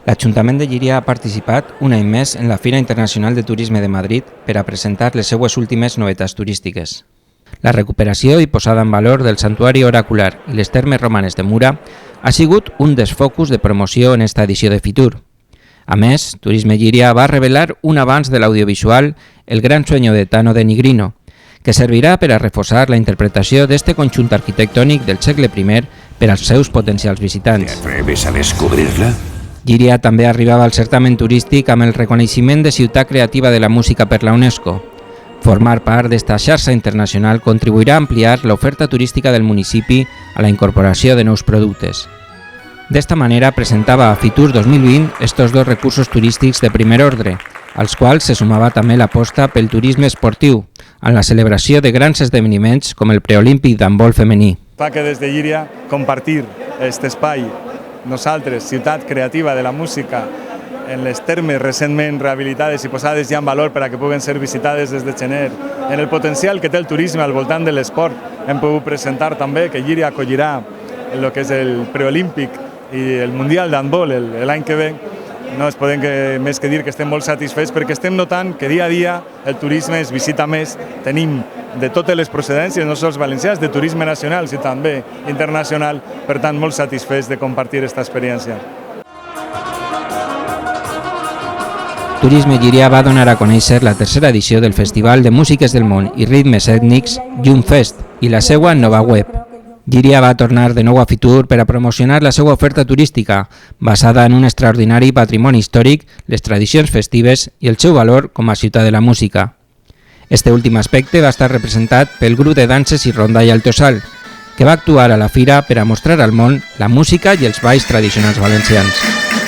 L'Ajuntament de Llíria ha participat un any més en la Fira Internacional de Turisme de Madrid per a presentar les seues últimes novetats turístiques. La recuperació i posada en valor del Santuari Oracular i les termes romanes de Mura ha sigut un dels focus de promoció en esta edició de Fitur. A més, Turisme Llíria va revelar un avanç de l'audiovisual El gran sueño de Tano de Nigrino, que servirà per a reforçar la interpretació d'este conjunt arquitectònic del segle I per als seus potencials visitants. ¿Te atreves a descubrirla? Llíria també arribava al certamen turístic amb el reconeixement de Ciutat Creativa de la Música per la UNESCO. Formar part d'esta xarxa internacional contribuirà a ampliar l'oferta turística del municipi a la incorporació de nous productes. D'esta manera presentava a Fitur 2020 estos dos recursos turístics de primer ordre, als quals se sumava també l'aposta pel turisme esportiu, en la celebració de grans esdeveniments com el preolímpic d'handbol femení. Fa que des de Llíria compartir aquest espai, nosaltres, Ciutat Creativa de la Música, en les termes recentment rehabilitades i posades ja en valor per a que puguen ser visitades des de gener, en el potencial que té el turisme al voltant de l'esport, hem pogut presentar també que Llíria acollirà el que és el preolímpic i el Mundial d'handbol l'any que ve. No es podem més que dir que estem molt satisfets perquè estem notant que dia a dia el turisme es visita més. Tenim de totes les procedències, no sols valencians, de turisme nacional, sinó també internacional, per tant molt satisfets de compartir aquesta experiència. Turisme Llíria va donar a conèixer la tercera edició del Festival de Músiques del Món i Ritmes Ètnics Llumfest i la seva nova web. Llíria va tornar de nou a Fitur per a promocionar la seva oferta turística, basada en un extraordinari patrimoni històric, les tradicions festives i el seu valor com a ciutat de la música. Este últim aspecte va estar representat pel grup de danses i rondalla Altosal, que va actuar a la fira per a mostrar al món la música i els balls tradicionals valencians.